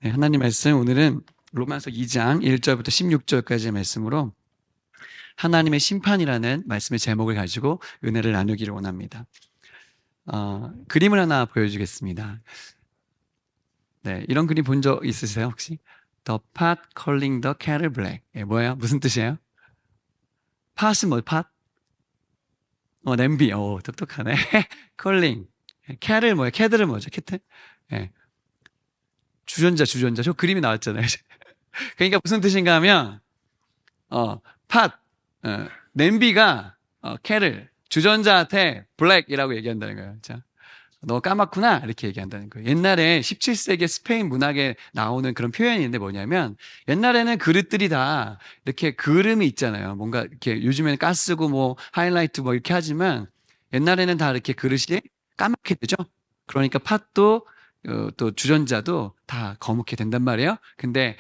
네, 하나님 말씀 오늘은 로마서 2장 1절부터 16절까지의 말씀으로 하나님의 심판이라는 말씀의 제목을 가지고 은혜를 나누기를 원합니다. 그림을 하나 보여주겠습니다. 네, 이런 그림 본 적 있으세요 혹시? The pot calling the kettle black. 뭐예요? 무슨 뜻이에요? 팟은 뭐 팟? 냄비. 똑똑하네. calling. kettle 뭐예요? kettle은 뭐죠? kettle? 네. 주전자. 저 그림이 나왔잖아요. 그러니까 무슨 뜻인가 하면, 팟, 냄비가, kettle, 주전자한테 black이라고 얘기한다는 거예요. 자, 너 까맣구나. 이렇게 얘기한다는 거예요. 옛날에 17세기 스페인 문학에 나오는 그런 표현이 있는데 뭐냐면, 옛날에는 그릇들이 다 이렇게 그름이 있잖아요. 뭔가 이렇게 요즘에는 가스고 뭐 하이라이트 뭐 이렇게 하지만, 옛날에는 다 이렇게 그릇이 까맣게 되죠. 그러니까 팥도 또 주전자도 다 거뭇게 된단 말이에요. 근데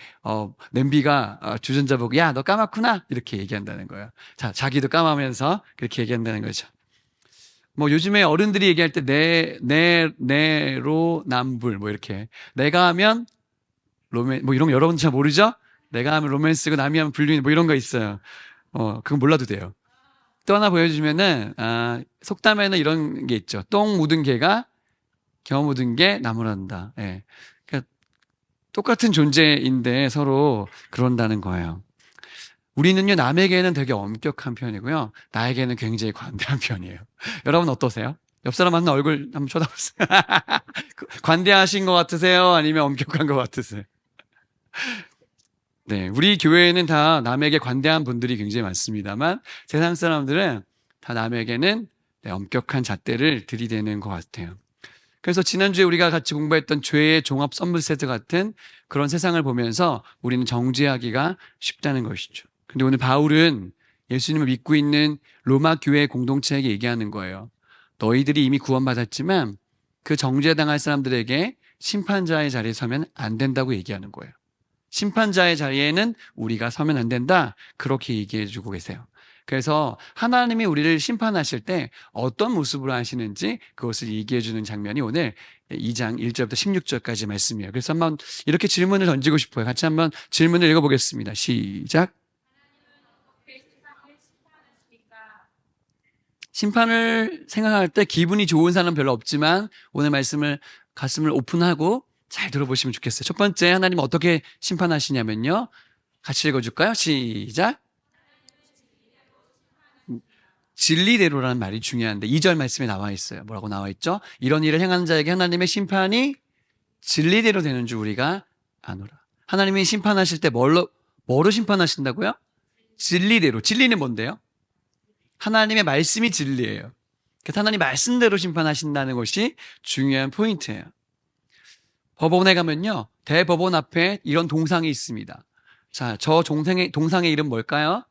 냄비가 주전자 보고 야, 너 까맣구나 이렇게 얘기한다는 거예요. 자, 자기도 까마면서 그렇게 얘기한다는 거죠. 뭐 요즘에 어른들이 얘기할 때 내로 남불 뭐 이렇게 내가 하면 로맨 뭐 이런 거 여러분 잘 모르죠? 내가 하면 로맨스고 남이 하면 불륜 뭐 이런 거 있어요. 그건 몰라도 돼요. 또 하나 보여주면은 속담에는 이런 게 있죠. 똥 묻은 개가 겨우 묻은 게 나무란다. 예. 그러니까 똑같은 존재인데 서로 그런다는 거예요. 우리는요, 남에게는 되게 엄격한 편이고요. 나에게는 굉장히 관대한 편이에요. 여러분 어떠세요? 옆 사람 만나 얼굴 한번 쳐다보세요. 관대하신 것 같으세요? 아니면 엄격한 것 같으세요? 네, 우리 교회에는 다 남에게 관대한 분들이 굉장히 많습니다만 세상 사람들은 다 남에게는 엄격한 잣대를 들이대는 것 같아요. 그래서 지난주에 우리가 같이 공부했던 죄의 종합 선물 세트 같은 그런 세상을 보면서 우리는 정죄하기가 쉽다는 것이죠. 근데 오늘 바울은 예수님을 믿고 있는 로마 교회 공동체에게 얘기하는 거예요. 너희들이 이미 구원받았지만 그 정죄당할 사람들에게 심판자의 자리에 서면 안 된다고 얘기하는 거예요. 심판자의 자리에는 우리가 서면 안 된다. 그렇게 얘기해 주고 계세요. 그래서 하나님이 우리를 심판하실 때 어떤 모습으로 하시는지 그것을 얘기해 주는 장면이 오늘 2장 1절부터 16절까지 말씀이에요. 그래서 한번 이렇게 질문을 던지고 싶어요. 같이 한번 질문을 읽어보겠습니다. 시작. 심판을 생각할 때 기분이 좋은 사람은 별로 없지만 오늘 말씀을 가슴을 오픈하고 잘 들어보시면 좋겠어요. 첫 번째, 하나님은 어떻게 심판하시냐면요. 같이 읽어줄까요? 시작. 진리대로라는 말이 중요한데 2절 말씀에 나와 있어요. 뭐라고 나와 있죠? 이런 일을 행하는 자에게 하나님의 심판이 진리대로 되는 줄 우리가 아노라. 하나님이 심판하실 때 뭐로 심판하신다고요? 진리대로. 진리는 뭔데요? 하나님의 말씀이 진리예요. 그래서 하나님 말씀대로 심판하신다는 것이 중요한 포인트예요. 법원에 가면요. 대법원 앞에 이런 동상이 있습니다. 자, 저 동상의 이름 뭘까요?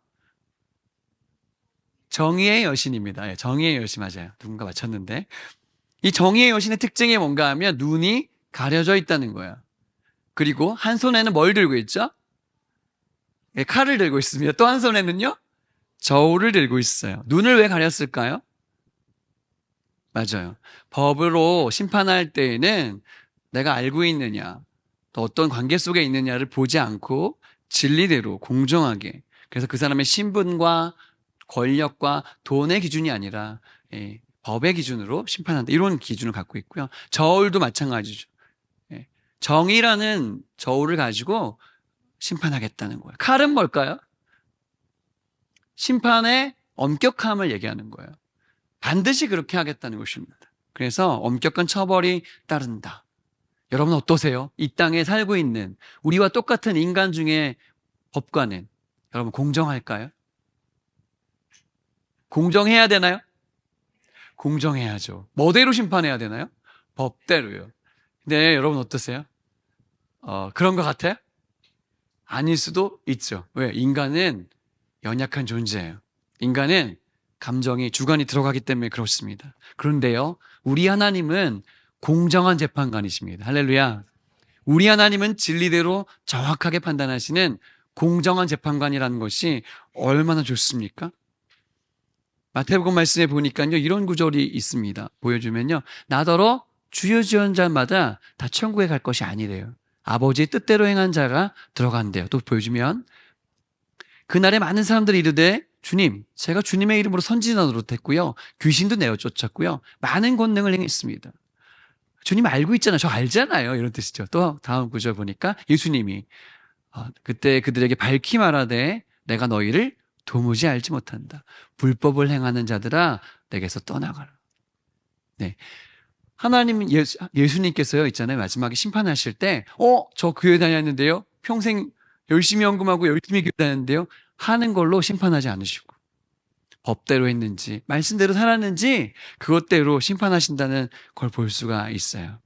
정의의 여신입니다. 정의의 여신 맞아요. 누군가 맞췄는데. 이 정의의 여신의 특징이 뭔가 하면 눈이 가려져 있다는 거예요. 그리고 한 손에는 뭘 들고 있죠? 칼을 들고 있습니다. 또 한 손에는요? 저울을 들고 있어요. 눈을 왜 가렸을까요? 맞아요. 법으로 심판할 때에는 내가 알고 있느냐, 또 어떤 관계 속에 있느냐를 보지 않고 진리대로 공정하게 그래서 그 사람의 신분과 권력과 돈의 기준이 아니라 법의 기준으로 심판한다. 이런 기준을 갖고 있고요. 저울도 마찬가지죠. 정의라는 저울을 가지고 심판하겠다는 거예요. 칼은 뭘까요? 심판의 엄격함을 얘기하는 거예요. 반드시 그렇게 하겠다는 것입니다. 그래서 엄격한 처벌이 따른다. 여러분 어떠세요? 이 땅에 살고 있는 우리와 똑같은 인간 중에 법관은 여러분 공정할까요? 공정해야 되나요? 공정해야죠. 뭐대로 심판해야 되나요? 법대로요. 근데 여러분 어떠세요? 그런 것 같아요? 아닐 수도 있죠. 왜? 인간은 연약한 존재예요. 인간은 감정이 주관이 들어가기 때문에 그렇습니다. 그런데요, 우리 하나님은 공정한 재판관이십니다. 할렐루야. 우리 하나님은 진리대로 정확하게 판단하시는 공정한 재판관이라는 것이 얼마나 좋습니까? 마태복음 말씀에 보니까요, 이런 구절이 있습니다. 보여주면요, 나더러 주여 지은 자마다 다 천국에 갈 것이 아니래요. 아버지의 뜻대로 행한 자가 들어간대요. 또 보여주면 그날에 많은 사람들이 이르되 주님, 제가 주님의 이름으로 선지자 노릇했고요. 귀신도 내어 쫓았고요. 많은 권능을 행했습니다. 주님 알고 있잖아요. 저 알잖아요. 이런 뜻이죠. 또 다음 구절 보니까 예수님이 그때 그들에게 밝히 말하되 내가 너희를 도무지 알지 못한다. 불법을 행하는 자들아 내게서 떠나가라. 네. 하나님 예수님께서요 있잖아요. 마지막에 심판하실 때 저 교회 다녔는데요. 평생 열심히 헌금하고 열심히 교회 다녔는데요. 하는 걸로 심판하지 않으시고 법대로 했는지 말씀대로 살았는지 그것대로 심판하신다는 걸 볼 수가 있어요.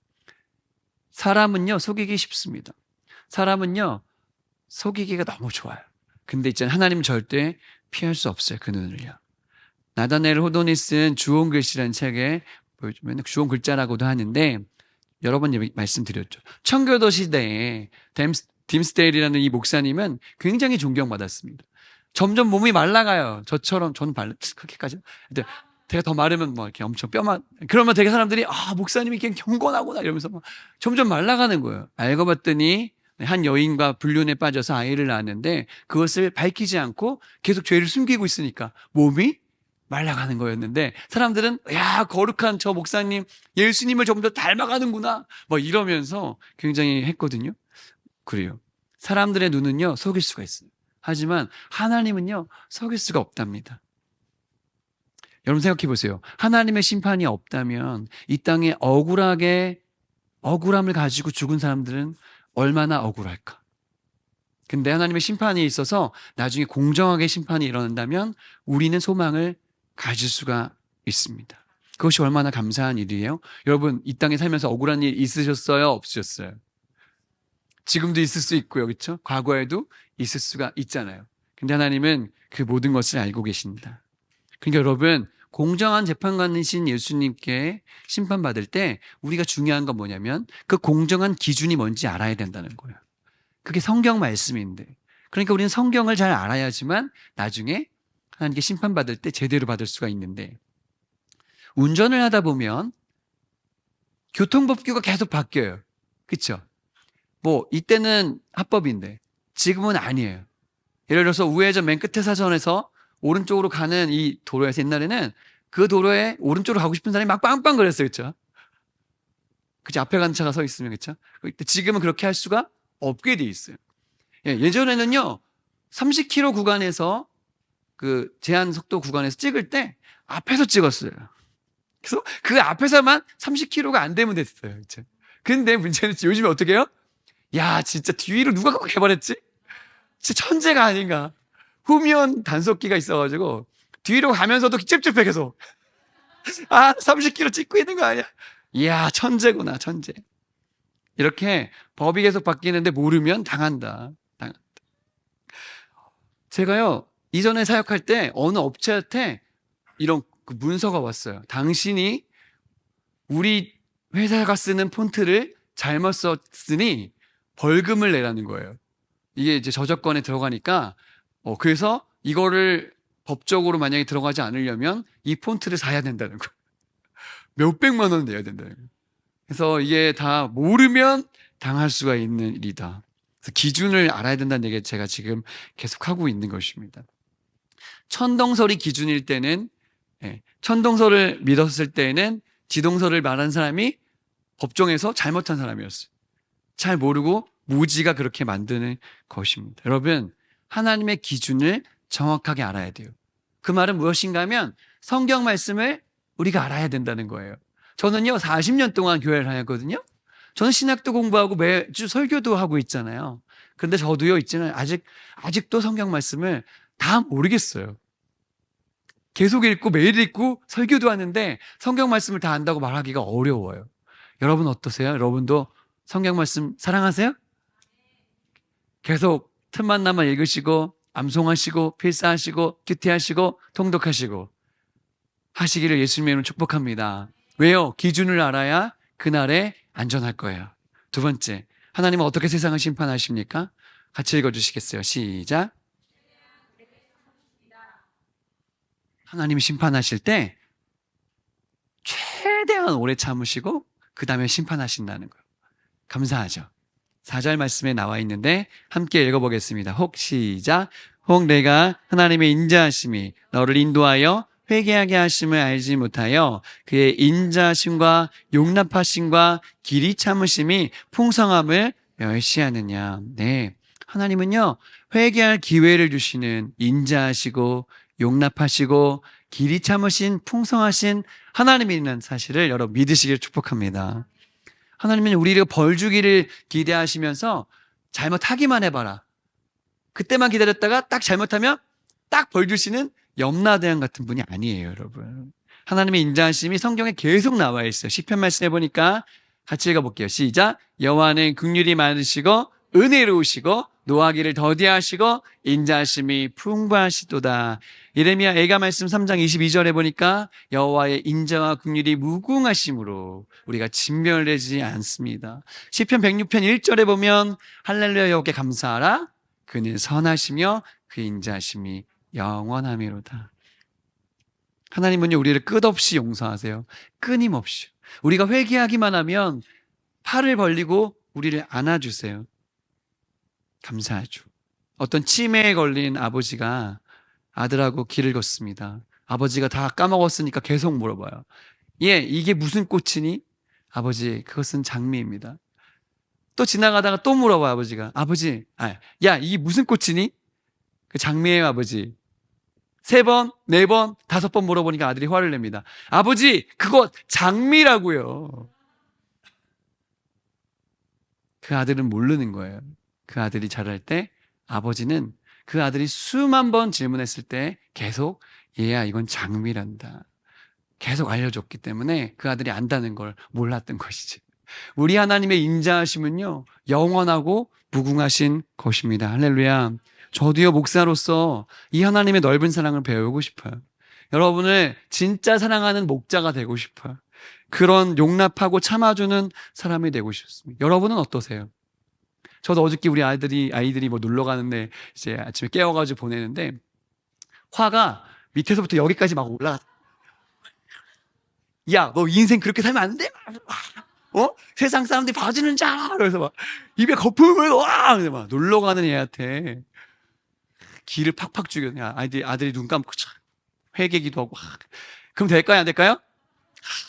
사람은요 속이기 쉽습니다. 사람은요 속이기가 너무 좋아요. 근데 있잖아요. 하나님은 절대 피할 수 없어요. 그 눈을요. 나다넬 호돈이 쓴 주온 글씨라는 책에 보여주면 주온 글자라고도 하는데 여러 번 말씀드렸죠. 청교도 시대에 딤스데일이라는 이 목사님은 굉장히 존경받았습니다. 점점 몸이 말라가요. 저처럼 저는 그렇게까지. 근데 제가 더 마르면 뭐 이렇게 엄청 그러면 되게 사람들이 목사님이 그냥 경건하구나 이러면서 막 점점 말라가는 거예요. 알고 봤더니 한 여인과 불륜에 빠져서 아이를 낳았는데 그것을 밝히지 않고 계속 죄를 숨기고 있으니까 몸이 말라가는 거였는데 사람들은 야 거룩한 저 목사님 예수님을 좀 더 닮아가는구나 뭐 이러면서 굉장히 했거든요. 그래요. 사람들의 눈은요 속일 수가 있어요. 하지만 하나님은요 속일 수가 없답니다. 여러분 생각해 보세요. 하나님의 심판이 없다면 이 땅에 억울함을 가지고 죽은 사람들은 얼마나 억울할까? 근데 하나님의 심판이 있어서 나중에 공정하게 심판이 일어난다면 우리는 소망을 가질 수가 있습니다. 그것이 얼마나 감사한 일이에요. 여러분 이 땅에 살면서 억울한 일 있으셨어요? 없으셨어요? 지금도 있을 수 있고요. 그렇죠? 과거에도 있을 수가 있잖아요. 근데 하나님은 그 모든 것을 알고 계십니다. 그러니까 여러분 공정한 재판관이신 예수님께 심판받을 때 우리가 중요한 건 뭐냐면 그 공정한 기준이 뭔지 알아야 된다는 거예요. 그게 성경 말씀인데 그러니까 우리는 성경을 잘 알아야지만 나중에 하나님께 심판받을 때 제대로 받을 수가 있는데 운전을 하다 보면 교통법규가 계속 바뀌어요. 그렇죠? 뭐 이때는 합법인데 지금은 아니에요. 예를 들어서 우회전 맨 끝에 사선에서 오른쪽으로 가는 이 도로에서 옛날에는 그 도로에 오른쪽으로 가고 싶은 사람이 막 빵빵 거렸어요. 그렇죠? 그치? 앞에 가는 차가 서 있으면 그렇죠? 지금은 그렇게 할 수가 없게 돼 있어요. 예전에는요 30km 구간에서 그 제한 속도 구간에서 찍을 때 앞에서 찍었어요. 그래서 그 앞에서만 30km가 안 되면 됐어요. 그렇죠? 근데 문제는 요즘에 어떻게 해요? 야 진짜 뒤로 누가 그거 개발했지? 진짜 천재가 아닌가. 후면 단속기가 있어가지고 뒤로 가면서도 찝찝해 계속. 30km 찍고 있는 거 아니야? 이야 천재구나 천재. 이렇게 법이 계속 바뀌는데 모르면 당한다. 제가요 이전에 사역할 때 어느 업체한테 이런 그 문서가 왔어요. 당신이 우리 회사가 쓰는 폰트를 잘못 썼으니 벌금을 내라는 거예요. 이게 이제 저작권에 들어가니까 그래서 이거를 법적으로 만약에 들어가지 않으려면 이 폰트를 사야 된다는 거예요. 몇백만 원 내야 된다는 거예요. 그래서 이게 다 모르면 당할 수가 있는 일이다. 그래서 기준을 알아야 된다는 얘기 제가 지금 계속 하고 있는 것입니다. 천동설이 기준일 때는 천동설을 믿었을 때는 지동설을 말한 사람이 법정에서 잘못한 사람이었어요. 잘 모르고 무지가 그렇게 만드는 것입니다. 여러분 하나님의 기준을 정확하게 알아야 돼요. 그 말은 무엇인가 하면 성경 말씀을 우리가 알아야 된다는 거예요. 저는요 40년 동안 교회를 다녔거든요. 저는 신학도 공부하고 매주 설교도 하고 있잖아요. 그런데 저도요 있지는 아직도 성경 말씀을 다 모르겠어요. 계속 읽고 매일 읽고 설교도 하는데 성경 말씀을 다 안다고 말하기가 어려워요. 여러분 어떠세요? 여러분도 성경 말씀 사랑하세요? 계속 틈만 나면 읽으시고 암송하시고 필사하시고 큐티하시고 통독하시고 하시기를 예수님의 이름으로 축복합니다. 왜요? 기준을 알아야 그날에 안전할 거예요. 두 번째, 하나님은 어떻게 세상을 심판하십니까? 같이 읽어주시겠어요? 시작. 하나님이 심판하실 때 최대한 오래 참으시고 그 다음에 심판하신다는 거예요. 감사하죠. 4절 말씀에 나와 있는데 함께 읽어보겠습니다. 혹 시작. 혹 내가 하나님의 인자하심이 너를 인도하여 회개하게 하심을 알지 못하여 그의 인자하심과 용납하심과 길이 참으심이 풍성함을 멸시하느냐. 네, 하나님은요 회개할 기회를 주시는 인자하시고 용납하시고 길이 참으신 풍성하신 하나님이 있는 사실을 여러분 믿으시길 축복합니다. 하나님은 우리를 벌 주기를 기대하시면서 잘못하기만 해봐라. 그때만 기다렸다가 딱 잘못하면 딱 벌 주시는 염라대왕 같은 분이 아니에요, 여러분. 하나님의 인자하심이 성경에 계속 나와 있어요. 시편 말씀해 보니까 같이 읽어볼게요. 시작. 여호와는 긍휼이 많으시고 은혜로우시고 노하기를 더디하시고 인자하심이 풍부하시도다. 예레미야 애가 말씀 3장 22절에 보니까 여호와의 인자와 긍휼이 무궁하심으로 우리가 진멸되지 않습니다. 시편 106편 1절에 보면 할렐루야 여호와께 감사하라. 그는 선하시며 그 인자하심이 영원하미로다. 하나님은요 우리를 끝없이 용서하세요. 끊임없이. 우리가 회개하기만 하면 팔을 벌리고 우리를 안아주세요. 감사하죠. 어떤 치매에 걸린 아버지가 아들하고 길을 걷습니다. 아버지가 다 까먹었으니까 계속 물어봐요. 이게 무슨 꽃이니? 아버지, 그것은 장미입니다. 또 지나가다가 또 물어봐요, 아버지가. 아버지, 야, 이게 무슨 꽃이니? 그 장미예요, 아버지. 3번, 4번, 5번 물어보니까 아들이 화를 냅니다. 아버지, 그거 장미라고요. 그 아들은 모르는 거예요. 그 아들이 자랄 때 아버지는 그 아들이 수만 번 질문했을 때 계속 얘야 이건 장미란다. 계속 알려줬기 때문에 그 아들이 안다는 걸 몰랐던 것이지. 우리 하나님의 인자하심은요 영원하고 무궁하신 것입니다. 할렐루야. 저도요 목사로서 이 하나님의 넓은 사랑을 배우고 싶어요. 여러분을 진짜 사랑하는 목자가 되고 싶어요. 그런 용납하고 참아주는 사람이 되고 싶습니다. 여러분은 어떠세요? 저도 어저께 우리 아이들이 뭐 놀러 가는데 이제 아침에 깨워가지고 보내는데 화가 밑에서부터 여기까지 막 올라가. 야, 너 인생 그렇게 살면 안 돼? 세상 사람들이 봐주는 줄 알아. 그래서 막 입에 거품을 와! 그래서 막 놀러 가는 애한테 기를 팍팍 죽여. 아들이 눈 감고 회개기도 하고. 그럼 될까요? 안 될까요?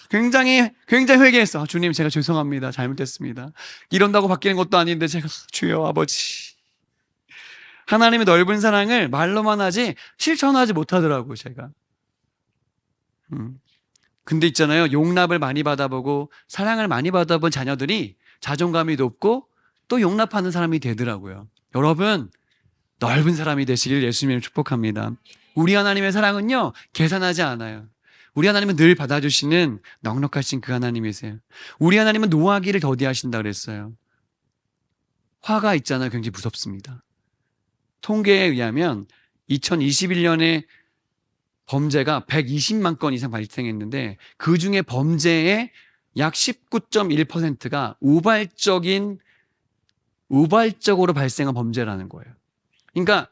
굉장히 회개했어. 주님, 제가 죄송합니다. 잘못했습니다. 이런다고 바뀌는 것도 아닌데 제가 주여 아버지. 하나님의 넓은 사랑을 말로만 하지 실천하지 못하더라고요, 제가. 근데 있잖아요. 용납을 많이 받아보고 사랑을 많이 받아본 자녀들이 자존감이 높고 또 용납하는 사람이 되더라고요. 여러분, 넓은 사람이 되시길 예수님을 축복합니다. 우리 하나님의 사랑은요, 계산하지 않아요. 우리 하나님은 늘 받아주시는 넉넉하신 그 하나님이세요. 우리 하나님은 노하기를 더디하신다 그랬어요. 화가 있잖아요. 굉장히 무섭습니다. 통계에 의하면 2021년에 범죄가 120만 건 이상 발생했는데 그 중에 범죄의 약 19.1%가 우발적으로 발생한 범죄라는 거예요. 그러니까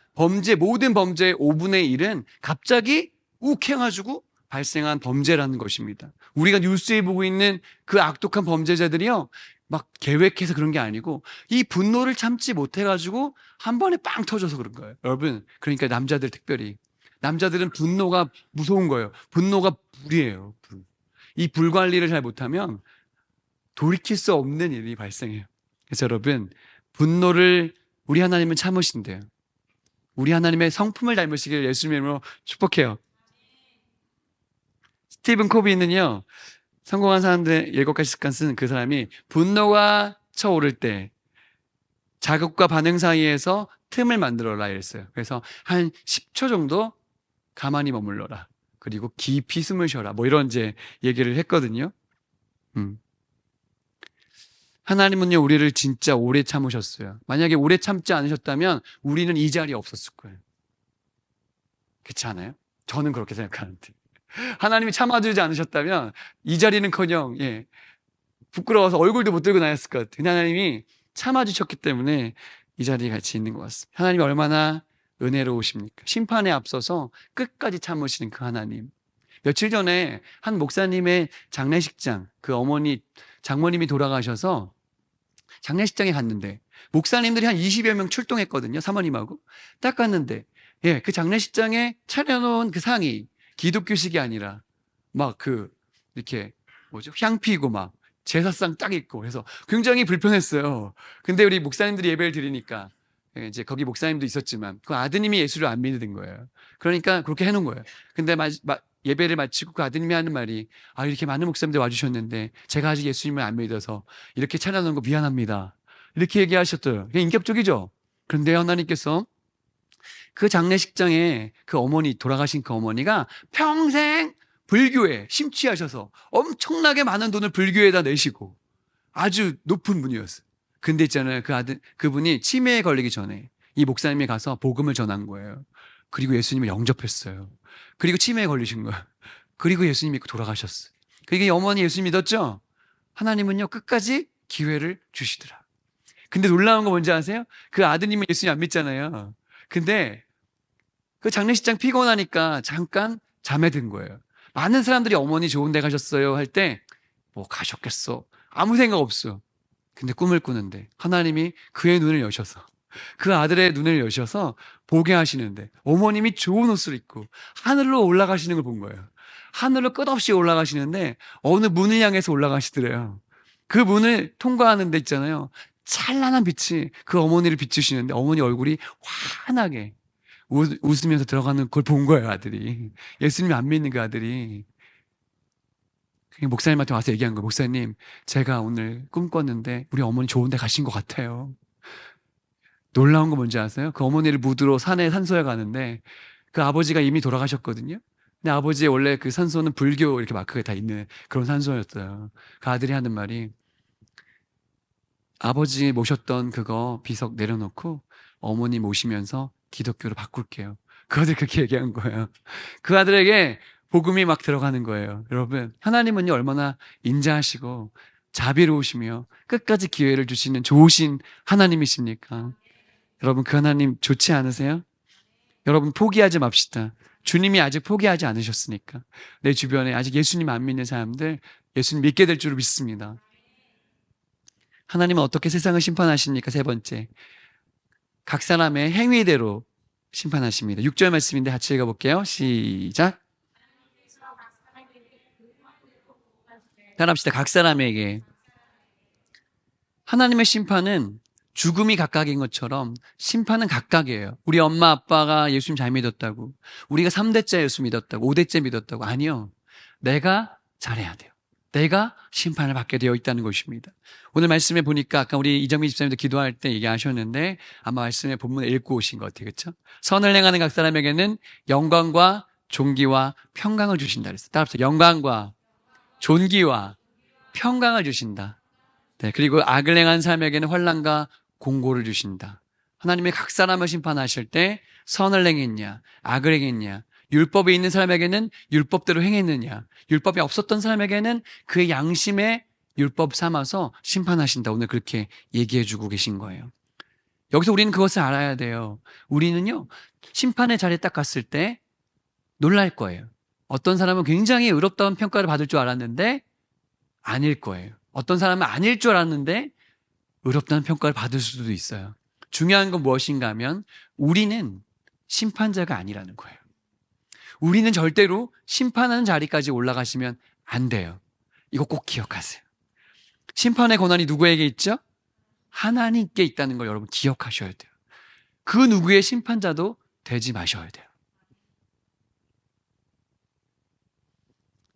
모든 범죄의 5분의 1은 갑자기 욱 해가지고 발생한 범죄라는 것입니다. 우리가 뉴스에 보고 있는 그 악독한 범죄자들이요, 막 계획해서 그런 게 아니고 이 분노를 참지 못해가지고 한 번에 빵 터져서 그런 거예요. 여러분, 그러니까 남자들 특별히. 남자들은 분노가 무서운 거예요. 분노가 불이에요. 이 불 관리를 잘 못하면 돌이킬 수 없는 일이 발생해요. 그래서 여러분, 분노를 우리 하나님은 참으신대요. 우리 하나님의 성품을 닮으시길 예수님의 이름으로 축복해요. 스티븐 코비는요, 성공한 사람들의 7가지 습관 쓴 그 사람이 분노가 쳐오를 때 자극과 반응 사이에서 틈을 만들어라 이랬어요. 그래서 한 10초 정도 가만히 머물러라. 그리고 깊이 숨을 쉬어라. 뭐 이런 이제 얘기를 했거든요. 하나님은요, 우리를 진짜 오래 참으셨어요. 만약에 오래 참지 않으셨다면 우리는 이 자리에 없었을 거예요. 그렇지 않아요? 저는 그렇게 생각하는데. 하나님이 참아주지 않으셨다면 이 자리는커녕 부끄러워서 얼굴도 못 들고 다녔을 것 같아요. 하나님이 참아주셨기 때문에 이 자리에 같이 있는 것 같습니다. 하나님이 얼마나 은혜로우십니까? 심판에 앞서서 끝까지 참으시는 그 하나님. 며칠 전에 한 목사님의 장례식장, 그 장모님이 돌아가셔서 장례식장에 갔는데 목사님들이 한 20여 명 출동했거든요. 사모님하고. 딱 갔는데 그 장례식장에 차려놓은 그 상이 기독교식이 아니라 막 이렇게 향 피고 막 제사상 딱 있고 그래서 굉장히 불편했어요. 근데 우리 목사님들이 예배를 드리니까 이제 거기 목사님도 있었지만 그 아드님이 예수를 안 믿는 거예요. 그러니까 그렇게 해놓은 거예요. 근데 예배를 마치고 그 아드님이 하는 말이 이렇게 많은 목사님들 와주셨는데 제가 아직 예수님을 안 믿어서 이렇게 차려놓은 거 미안합니다. 이렇게 얘기하셨어요. 인격적이죠? 그런데 하나님께서 그 장례식장에 돌아가신 그 어머니가 평생 불교에 심취하셔서 엄청나게 많은 돈을 불교에다 내시고 아주 높은 분이었어요. 근데 있잖아요. 그분이 치매에 걸리기 전에 이 목사님이 가서 복음을 전한 거예요. 그리고 예수님을 영접했어요. 그리고 치매에 걸리신 거예요. 그리고 예수님 믿고 돌아가셨어요. 그리고 이 어머니 예수님 믿었죠? 하나님은요, 끝까지 기회를 주시더라. 근데 놀라운 거 뭔지 아세요? 그 아드님은 예수님 안 믿잖아요. 근데 그 장례식장 피곤하니까 잠깐 잠에 든 거예요. 많은 사람들이 어머니 좋은 데 가셨어요 할 때 뭐 가셨겠어. 아무 생각 없어. 근데 꿈을 꾸는데 하나님이 그의 눈을 여셔서 그 아들의 눈을 여셔서 보게 하시는데 어머님이 좋은 옷을 입고 하늘로 올라가시는 걸 본 거예요. 하늘로 끝없이 올라가시는데 어느 문을 향해서 올라가시더래요. 그 문을 통과하는 데 있잖아요. 찬란한 빛이 그 어머니를 비추시는데 어머니 얼굴이 환하게 웃으면서 들어가는 걸 본 거예요, 아들이. 예수님이 안 믿는 그 아들이. 목사님한테 와서 얘기한 거예요. 목사님, 제가 오늘 꿈꿨는데 우리 어머니 좋은 데 가신 것 같아요. 놀라운 거 뭔지 아세요? 그 어머니를 묻으러 산소에 가는데 그 아버지가 이미 돌아가셨거든요. 근데 아버지의 원래 그 산소는 불교 이렇게 마크가 다 있는 그런 산소였어요. 그 아들이 하는 말이 아버지 모셨던 그거 비석 내려놓고 어머니 모시면서 기독교로 바꿀게요. 그 아들 그렇게 얘기한 거예요. 그 아들에게 복음이 막 들어가는 거예요. 여러분, 하나님은요, 얼마나 인자하시고 자비로우시며 끝까지 기회를 주시는 좋으신 하나님이십니까? 여러분, 그 하나님 좋지 않으세요? 여러분, 포기하지 맙시다. 주님이 아직 포기하지 않으셨으니까. 내 주변에 아직 예수님 안 믿는 사람들, 예수님 믿게 될 줄 믿습니다. 하나님은 어떻게 세상을 심판하십니까? 세 번째, 각 사람의 행위대로 심판하십니다. 6절 말씀인데 같이 읽어볼게요. 시작. 따라합시다. 각 사람에게. 하나님의 심판은 죽음이 각각인 것처럼 심판은 각각이에요. 우리 엄마 아빠가 예수님 잘 믿었다고, 우리가 3대째 예수 믿었다고, 5대째 믿었다고. 아니요. 내가 잘해야 돼요. 내가 심판을 받게 되어 있다는 것입니다. 오늘 말씀에 보니까 아까 우리 이정민 집사님도 기도할 때 얘기하셨는데 아마 말씀에 본문에 읽고 오신 것 같아요. 그렇죠? 선을 행하는 각 사람에게는 영광과 존귀와 평강을 주신다 그랬어요. 따라합시다. 영광과 존귀와 평강을 주신다. 네, 그리고 악을 행한 사람에게는 환난과 공고를 주신다. 하나님이 각 사람을 심판하실 때 선을 행했냐, 악을 행했냐, 율법이 있는 사람에게는 율법대로 행했느냐, 율법이 없었던 사람에게는 그의 양심에 율법 삼아서 심판하신다. 오늘 그렇게 얘기해주고 계신 거예요. 여기서 우리는 그것을 알아야 돼요. 우리는요, 심판의 자리에 딱 갔을 때 놀랄 거예요. 어떤 사람은 굉장히 의롭다운 평가를 받을 줄 알았는데 아닐 거예요. 어떤 사람은 아닐 줄 알았는데 의롭다는 평가를 받을 수도 있어요. 중요한 건 무엇인가 하면 우리는 심판자가 아니라는 거예요. 우리는 절대로 심판하는 자리까지 올라가시면 안 돼요. 이거 꼭 기억하세요. 심판의 권한이 누구에게 있죠? 하나님께 있다는 걸 여러분 기억하셔야 돼요. 그 누구의 심판자도 되지 마셔야 돼요.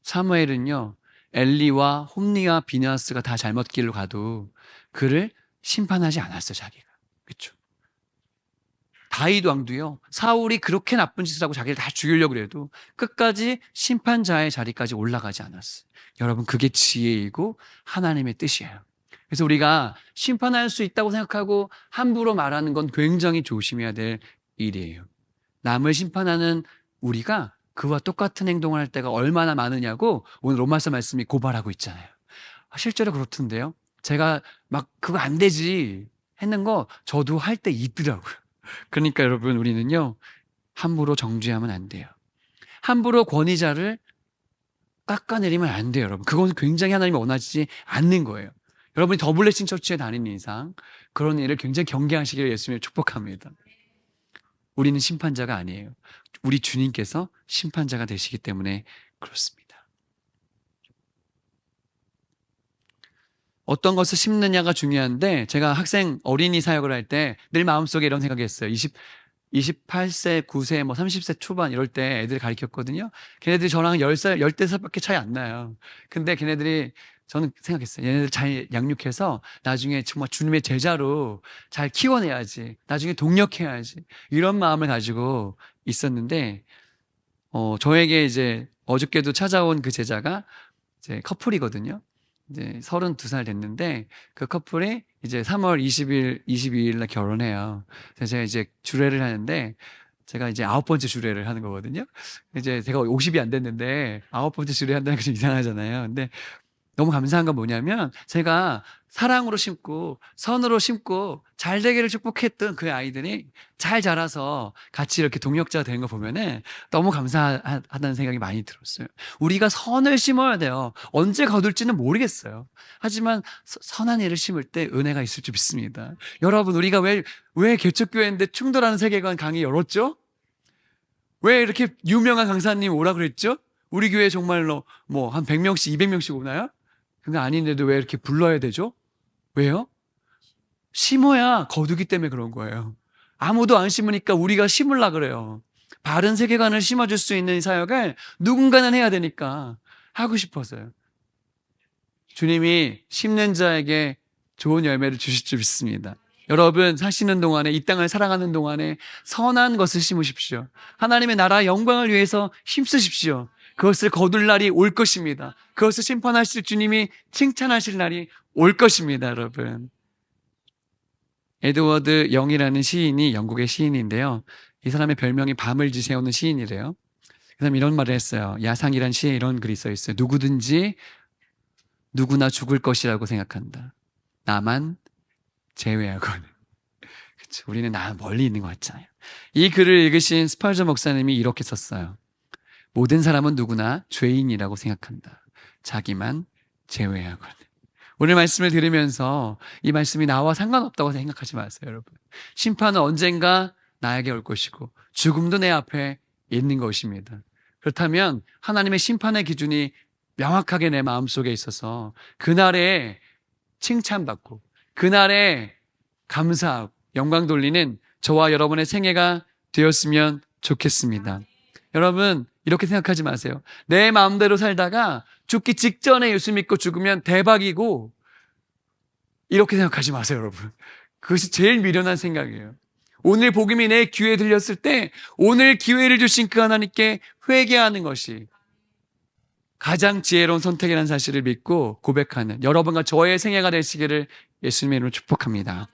사무엘은요, 엘리와 홈리와 비느하스가 다 잘못 길로 가도 그를 심판하지 않았어요, 자기가. 그렇죠? 다윗 왕도요, 사울이 그렇게 나쁜 짓을 하고 자기를 다 죽이려고 해도 끝까지 심판자의 자리까지 올라가지 않았어요. 여러분, 그게 지혜이고 하나님의 뜻이에요. 그래서 우리가 심판할 수 있다고 생각하고 함부로 말하는 건 굉장히 조심해야 될 일이에요. 남을 심판하는 우리가 그와 똑같은 행동을 할 때가 얼마나 많으냐고 오늘 로마서 말씀이 고발하고 있잖아요. 실제로 그렇던데요. 제가 막 그거 안 되지 했는 거 저도 할 때 있더라고요. 그러니까 여러분, 우리는요, 함부로 정죄하면 안 돼요. 함부로 권위자를 깎아내리면 안 돼요, 여러분. 그건 굉장히 하나님이 원하지 않는 거예요. 여러분이 더 블레싱 처치에 다니는 이상 그런 일을 굉장히 경계하시기를 예수님을 축복합니다. 우리는 심판자가 아니에요. 우리 주님께서 심판자가 되시기 때문에 그렇습니다. 어떤 것을 심느냐가 중요한데, 제가 학생 어린이 사역을 할 때 늘 마음속에 이런 생각이 했어요. 28세, 9세, 30세 초반 이럴 때 애들 가르쳤거든요. 걔네들이 저랑 10살, 10대살밖에 차이 안 나요. 근데 걔네들이, 저는 생각했어요. 얘네들 잘 양육해서 나중에 정말 주님의 제자로 잘 키워내야지. 나중에 동력해야지. 이런 마음을 가지고 있었는데, 저에게 이제 어저께도 찾아온 그 제자가 이제 커플이거든요. 이제 32살 됐는데 그 커플이 이제 3월 22일 날 결혼해요. 그래서 제가 이제 주례를 하는데, 제가 이제 9번째 주례를 하는 거거든요. 이제 제가 50이 안 됐는데 9번째 주례 한다는 게 좀 이상하잖아요. 근데 너무 감사한 건 뭐냐면, 제가 사랑으로 심고 선으로 심고 잘 되기를 축복했던 그 아이들이 잘 자라서 같이 이렇게 동역자가 되는 거 보면은 너무 감사하다는 생각이 많이 들었어요. 우리가 선을 심어야 돼요. 언제 거둘지는 모르겠어요. 하지만 선한 일을 심을 때 은혜가 있을 줄 믿습니다. 여러분, 우리가 왜 개척교회인데 충돌하는 세계관 강의 열었죠? 왜 이렇게 유명한 강사님 오라 그랬죠? 우리 교회 정말로 한 100명씩 200명씩 오나요? 그게 아닌데도 왜 이렇게 불러야 되죠? 왜요? 심어야 거두기 때문에 그런 거예요. 아무도 안 심으니까 우리가 심으려 그래요. 바른 세계관을 심어줄 수 있는 사역을 누군가는 해야 되니까 하고 싶어서요. 주님이 심는 자에게 좋은 열매를 주실 줄 믿습니다. 여러분, 사시는 동안에, 이 땅을 살아가는 동안에 선한 것을 심으십시오. 하나님의 나라 영광을 위해서 힘쓰십시오. 그것을 거둘 날이 올 것입니다. 그것을 심판하실 주님이 칭찬하실 날이 올 것입니다, 여러분. 에드워드 영이라는 시인이 영국의 시인인데요. 이 사람의 별명이 밤을 지새우는 시인이래요. 그 사람이 이런 말을 했어요. 야상이란 시에 이런 글이 써 있어요. 누구나 죽을 것이라고 생각한다. 나만 제외하고는. 그쵸, 우리는 멀리 있는 것 같잖아요. 이 글을 읽으신 스펄저 목사님이 이렇게 썼어요. 모든 사람은 누구나 죄인이라고 생각한다. 자기만 제외하고는. 오늘 말씀을 들으면서 이 말씀이 나와 상관없다고 생각하지 마세요, 여러분. 심판은 언젠가 나에게 올 것이고 죽음도 내 앞에 있는 것입니다. 그렇다면 하나님의 심판의 기준이 명확하게 내 마음속에 있어서 그날에 칭찬받고 그날에 감사하고 영광 돌리는 저와 여러분의 생애가 되었으면 좋겠습니다. 여러분, 이렇게 생각하지 마세요. 내 마음대로 살다가 죽기 직전에 예수 믿고 죽으면 대박이고, 이렇게 생각하지 마세요, 여러분. 그것이 제일 미련한 생각이에요. 오늘 복음이 내 귀에 들렸을 때 오늘 기회를 주신 그 하나님께 회개하는 것이 가장 지혜로운 선택이라는 사실을 믿고 고백하는 여러분과 저의 생애가 되시기를 예수님의 이름으로 축복합니다.